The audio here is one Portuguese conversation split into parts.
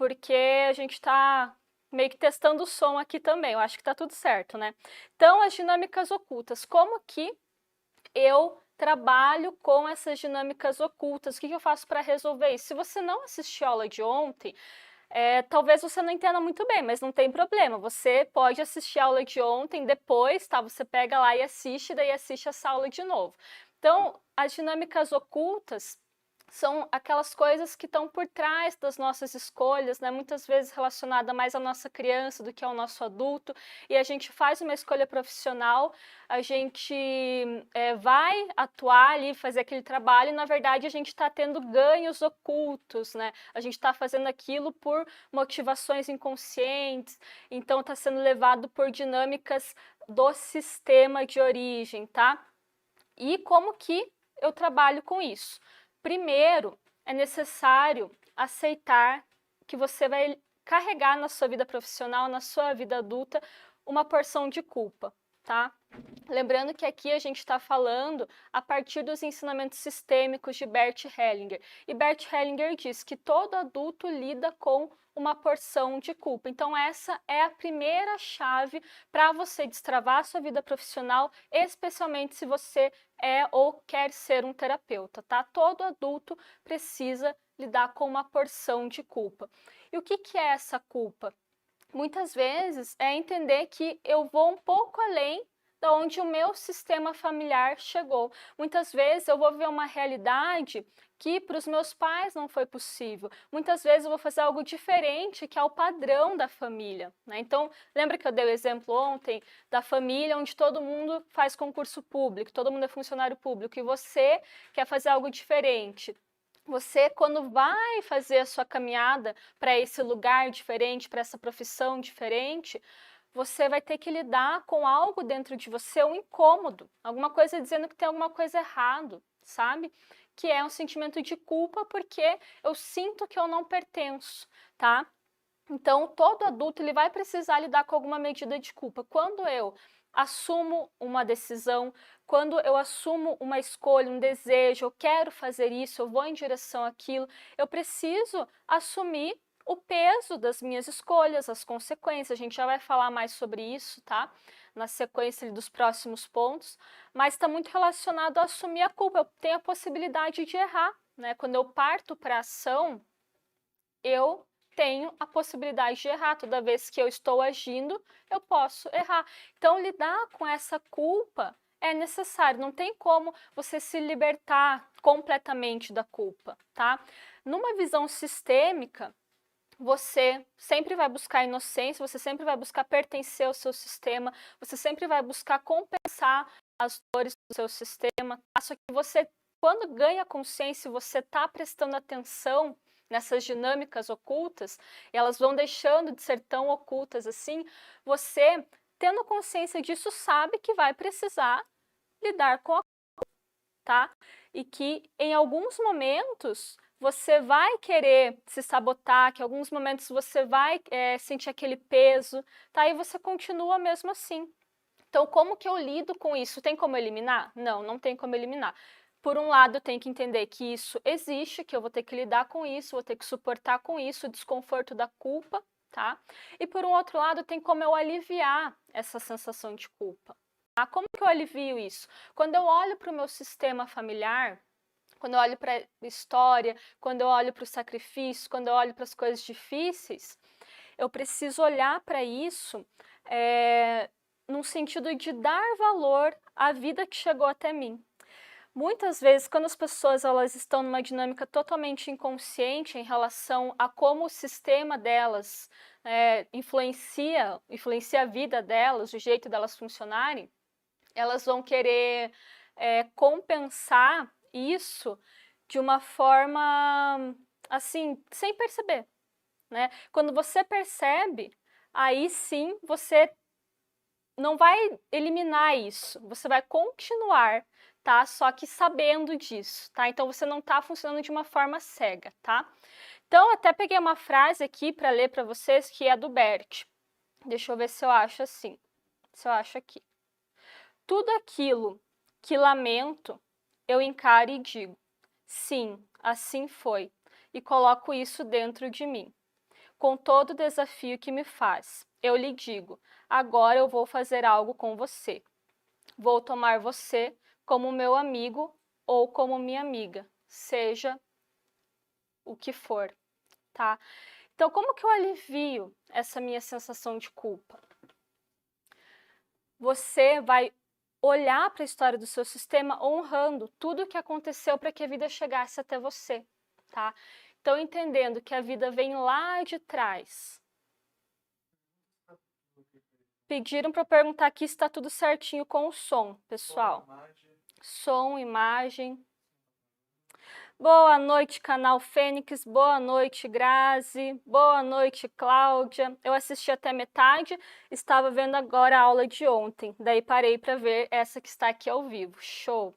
porque a gente está meio que testando o som aqui também, eu acho que está tudo certo, né? Então, as dinâmicas ocultas, como que eu trabalho com essas dinâmicas ocultas? O que eu faço para resolver isso? Se você não assistiu a aula de ontem, talvez você não entenda muito bem, mas não tem problema. Você pode assistir a aula de ontem, depois, tá? Você pega lá e assiste, daí assiste essa aula de novo. Então, as dinâmicas ocultas são aquelas coisas que estão por trás das nossas escolhas, né? Muitas vezes relacionada mais à nossa criança do que ao nosso adulto, e a gente faz uma escolha profissional, a gente vai atuar ali, fazer aquele trabalho, e na verdade a gente está tendo ganhos ocultos, né? A gente está fazendo aquilo por motivações inconscientes, então está sendo levado por dinâmicas do sistema de origem, tá? E como que eu trabalho com isso? Primeiro, é necessário aceitar que você vai carregar na sua vida profissional, na sua vida adulta, uma porção de culpa, tá? Lembrando que aqui a gente está falando a partir dos ensinamentos sistêmicos de Bert Hellinger. E Bert Hellinger diz que todo adulto lida com uma porção de culpa. Então, essa é a primeira chave para você destravar a sua vida profissional, especialmente se você é ou quer ser um terapeuta, tá? Todo adulto precisa lidar com uma porção de culpa. E o que é essa culpa? Muitas vezes é entender que eu vou um pouco além da onde o meu sistema familiar chegou. Muitas vezes eu vou viver uma realidade que para os meus pais não foi possível. Muitas vezes eu vou fazer algo diferente que é o padrão da família, né? Então, lembra que eu dei o exemplo ontem da família onde todo mundo faz concurso público, todo mundo é funcionário público e você quer fazer algo diferente. Você, quando vai fazer a sua caminhada para esse lugar diferente, para essa profissão diferente, você vai ter que lidar com algo dentro de você, um incômodo, alguma coisa dizendo que tem alguma coisa errado, sabe? Que é um sentimento de culpa porque eu sinto que eu não pertenço, tá? Então, todo adulto ele vai precisar lidar com alguma medida de culpa. Quando eu assumo uma decisão, quando eu assumo uma escolha, um desejo, eu quero fazer isso, eu vou em direção àquilo, eu preciso assumir o peso das minhas escolhas, as consequências. A gente já vai falar mais sobre isso, tá? Na sequência dos próximos pontos, mas está muito relacionado a assumir a culpa. Eu tenho a possibilidade de errar, né? Quando eu parto para a ação, eu tenho a possibilidade de errar. Toda vez que eu estou agindo, eu posso errar. Então, lidar com essa culpa é necessário. Não tem como você se libertar completamente da culpa, tá? Numa visão sistêmica, você sempre vai buscar inocência, você sempre vai buscar pertencer ao seu sistema, você sempre vai buscar compensar as dores do seu sistema. Só que você, quando ganha consciência, você está prestando atenção nessas dinâmicas ocultas, e elas vão deixando de ser tão ocultas assim, você, tendo consciência disso, sabe que vai precisar lidar com a culpa, tá? E que em alguns momentos você vai querer se sabotar, que em alguns momentos você vai sentir aquele peso, tá? E você continua mesmo assim. Então, como que eu lido com isso? Tem como eliminar? Não, não tem como eliminar. Por um lado, eu tenho que entender que isso existe, que eu vou ter que lidar com isso, vou ter que suportar com isso, o desconforto da culpa, tá? E por um outro lado, tem como eu aliviar essa sensação de culpa. Tá? Como que eu alivio isso? Quando eu olho para o meu sistema familiar, quando eu olho para a história, quando eu olho para o sacrifício, quando eu olho para as coisas difíceis, eu preciso olhar para isso num sentido de dar valor à vida que chegou até mim. Muitas vezes, quando as pessoas elas estão numa dinâmica totalmente inconsciente em relação a como o sistema delas influencia a vida delas, o jeito delas funcionarem, elas vão querer compensar isso de uma forma, assim, sem perceber, né? Quando você percebe, aí sim você não vai eliminar isso, você vai continuar, tá? Só que sabendo disso, tá? Então você não tá funcionando de uma forma cega, tá? Então até peguei uma frase aqui para ler para vocês que é do Bert. Deixa eu ver se eu acho assim. Se eu acho aqui. Tudo aquilo que lamento, eu encaro e digo: sim, assim foi, e coloco isso dentro de mim. com todo o desafio que me faz. Eu lhe digo, agora eu vou fazer algo com você. Vou tomar você como meu amigo ou como minha amiga, seja o que for, tá? Então, como que eu alivio essa minha sensação de culpa? Você vai olhar para a história do seu sistema honrando tudo o que aconteceu para que a vida chegasse até você, tá? Então, entendendo que a vida vem lá de trás. Pediram para eu perguntar aqui se está tudo certinho com o som, pessoal. Som, imagem. Boa noite, canal Fênix. Boa noite, Grazi. Boa noite, Cláudia. Eu assisti até metade, estava vendo agora a aula de ontem. Daí parei para ver essa que está aqui ao vivo. Show!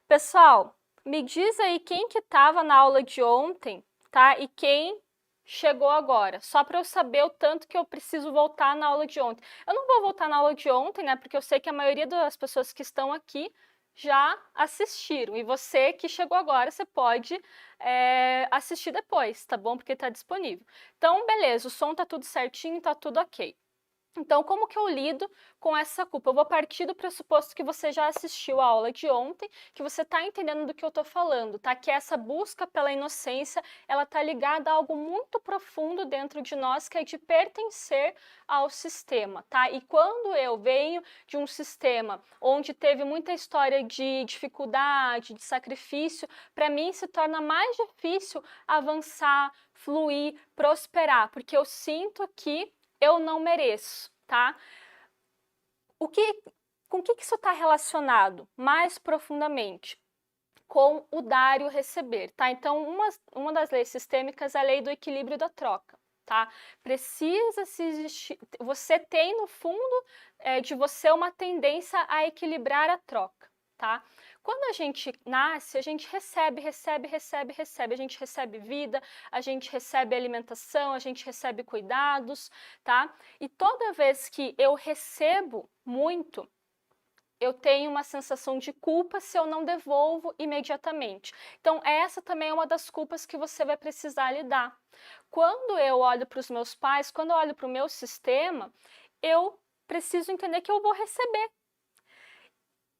Pessoal, me diz aí quem que estava na aula de ontem, tá? E quem chegou agora, só para eu saber o tanto que eu preciso voltar na aula de ontem. Eu não vou voltar na aula de ontem, né? Porque eu sei que a maioria das pessoas que estão aqui já assistiram. E você que chegou agora, você pode assistir depois, tá bom? Porque está disponível. Então, beleza, o som tá tudo certinho, tá tudo ok. Então, como que eu lido com essa culpa? Eu vou partir do pressuposto que você já assistiu a aula de ontem, que você está entendendo do que eu estou falando, tá? Que essa busca pela inocência, ela está ligada a algo muito profundo dentro de nós, que é de pertencer ao sistema, tá? E quando eu venho de um sistema onde teve muita história de dificuldade, de sacrifício, para mim se torna mais difícil avançar, fluir, prosperar, porque eu sinto que eu não mereço, tá? Com o que isso está relacionado mais profundamente? Com o dar e o receber, tá? Então, uma das leis sistêmicas é a lei do equilíbrio da troca, tá? Precisa se existir, você tem no fundo de você uma tendência a equilibrar a troca, tá? Quando a gente nasce, a gente recebe, a gente recebe vida, a gente recebe alimentação, a gente recebe cuidados, tá? E toda vez que eu recebo muito, eu tenho uma sensação de culpa se eu não devolvo imediatamente. Então, essa também é uma das culpas que você vai precisar lidar. Quando eu olho para os meus pais, quando eu olho para o meu sistema, eu preciso entender que eu vou receber.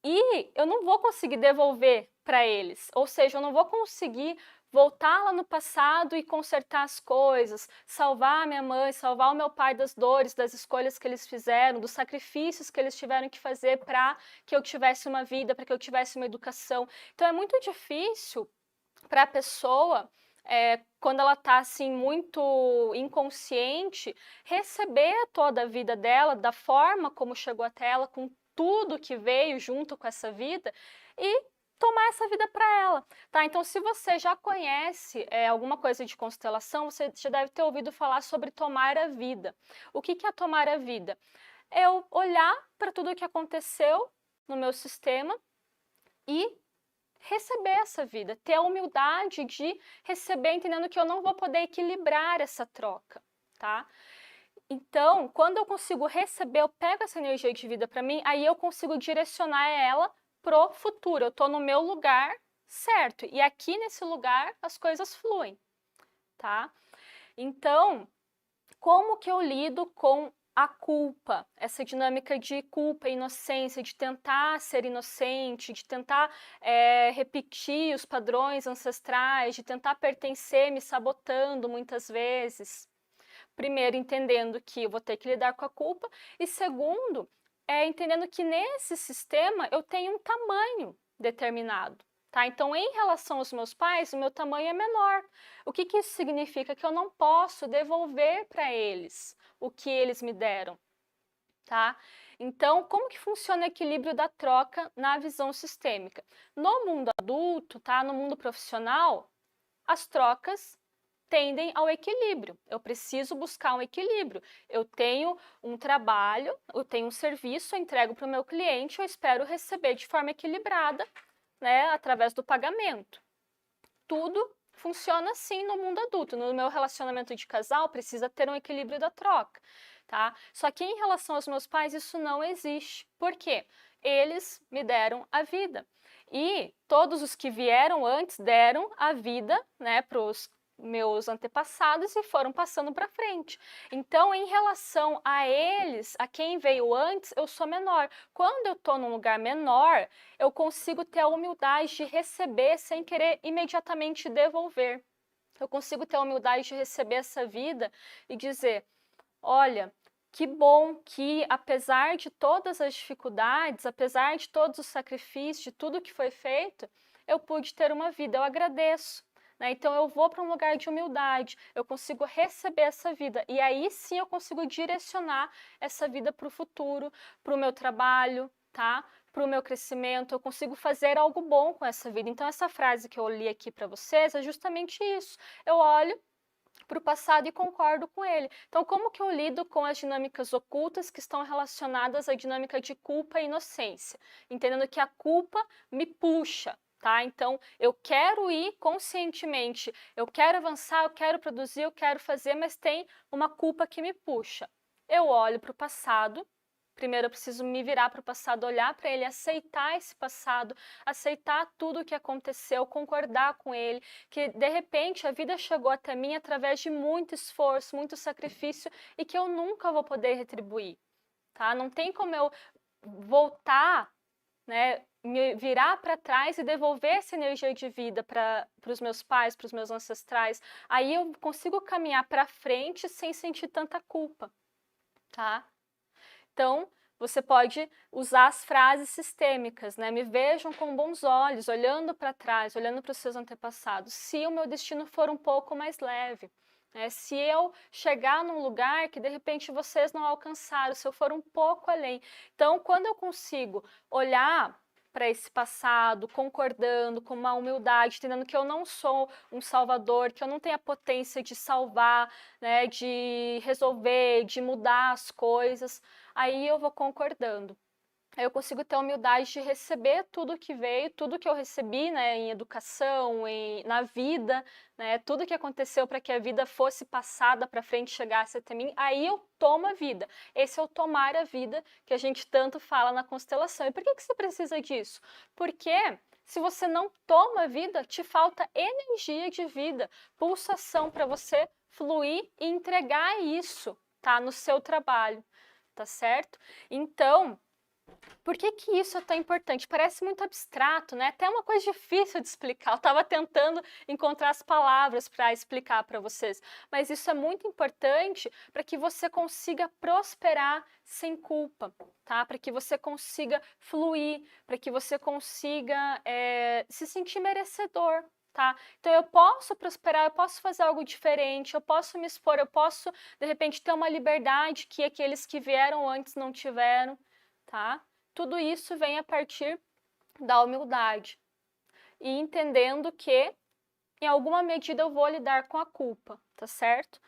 E eu não vou conseguir devolver para eles, ou seja, eu não vou conseguir voltar lá no passado e consertar as coisas, salvar a minha mãe, salvar o meu pai das dores, das escolhas que eles fizeram, dos sacrifícios que eles tiveram que fazer para que eu tivesse uma vida, para que eu tivesse uma educação. Então é muito difícil para a pessoa, quando ela está assim muito inconsciente, receber toda a vida dela, da forma como chegou até ela, com tudo que veio junto com essa vida e tomar essa vida para ela, tá? Então, se você já conhece alguma coisa de constelação, você já deve ter ouvido falar sobre tomar a vida. O que é tomar a vida? É eu olhar para tudo o que aconteceu no meu sistema e receber essa vida, ter a humildade de receber, entendendo que eu não vou poder equilibrar essa troca, tá? Então, quando eu consigo receber, eu pego essa energia de vida para mim, aí eu consigo direcionar ela pro futuro. Eu tô no meu lugar certo. E aqui nesse lugar as coisas fluem, tá? Então, como que eu lido com a culpa, essa dinâmica de culpa, inocência, de tentar ser inocente, de tentar repetir os padrões ancestrais, de tentar pertencer, me sabotando muitas vezes? Primeiro, entendendo que eu vou ter que lidar com a culpa, e segundo, entendendo que nesse sistema eu tenho um tamanho determinado, tá? Então, em relação aos meus pais, o meu tamanho é menor. O que isso significa? Que eu não posso devolver para eles o que eles me deram, tá? Então, como que funciona o equilíbrio da troca na visão sistêmica? No mundo adulto, tá? No mundo profissional, as trocas tendem ao equilíbrio. Eu preciso buscar um equilíbrio. Eu tenho um trabalho, eu tenho um serviço, eu entrego para o meu cliente, eu espero receber de forma equilibrada, né, através do pagamento. Tudo funciona assim no mundo adulto. No meu relacionamento de casal, precisa ter um equilíbrio da troca, tá? Só que em relação aos meus pais, isso não existe. Por quê? Eles me deram a vida. E todos os que vieram antes deram a vida, né, para os meus antepassados e foram passando para frente. Então, em relação a eles, a quem veio antes, eu sou menor. Quando eu estou num lugar menor, eu consigo ter a humildade de receber sem querer imediatamente devolver. Eu consigo ter a humildade de receber essa vida e dizer, olha, que bom que, apesar de todas as dificuldades, apesar de todos os sacrifícios, de tudo que foi feito, eu pude ter uma vida, eu agradeço. Então, eu vou para um lugar de humildade, eu consigo receber essa vida, e aí sim eu consigo direcionar essa vida para o futuro, para o meu trabalho, tá? Para o meu crescimento, eu consigo fazer algo bom com essa vida. Então, essa frase que eu li aqui para vocês é justamente isso. Eu olho para o passado e concordo com ele. Então, como que eu lido com as dinâmicas ocultas que estão relacionadas à dinâmica de culpa e inocência? Entendendo que a culpa me puxa, tá? Então, eu quero ir conscientemente, eu quero avançar, eu quero produzir, eu quero fazer, mas tem uma culpa que me puxa. Eu olho para o passado. Primeiro eu preciso me virar para o passado, olhar para ele, aceitar esse passado, aceitar tudo o que aconteceu, concordar com ele, que de repente a vida chegou até mim através de muito esforço, muito sacrifício e que eu nunca vou poder retribuir, tá? Não tem como eu voltar, né, me virar para trás e devolver essa energia de vida para os meus pais, para os meus ancestrais. Aí eu consigo caminhar para frente sem sentir tanta culpa, tá? Então, você pode usar as frases sistêmicas, né? Me vejam com bons olhos, olhando para trás, olhando para os seus antepassados, se o meu destino for um pouco mais leve. Se eu chegar num lugar que de repente vocês não alcançaram, se eu for um pouco além. Então, quando eu consigo olhar para esse passado, concordando com uma humildade, entendendo que eu não sou um salvador, que eu não tenho a potência de salvar, né, de resolver, de mudar as coisas, aí eu vou concordando. Aí eu consigo ter a humildade de receber tudo que veio, tudo que eu recebi, né, em educação, na vida, né, tudo que aconteceu para que a vida fosse passada para frente, chegasse até mim, aí eu tomo a vida. Esse é o tomar a vida que a gente tanto fala na constelação. E por que você precisa disso? Porque se você não toma a vida, te falta energia de vida, pulsação para você fluir e entregar isso, tá, no seu trabalho, tá certo? Então, por que que isso é tão importante? Parece muito abstrato, né? Até uma coisa difícil de explicar. Eu estava tentando encontrar as palavras para explicar para vocês, mas isso é muito importante para que você consiga prosperar sem culpa, tá? Para que você consiga fluir, para que você consiga se sentir merecedor. Tá? Então eu posso prosperar, eu posso fazer algo diferente, eu posso me expor, eu posso de repente ter uma liberdade que aqueles que vieram antes não tiveram, tá? Tudo isso vem a partir da humildade e entendendo que em alguma medida eu vou lidar com a culpa, tá certo?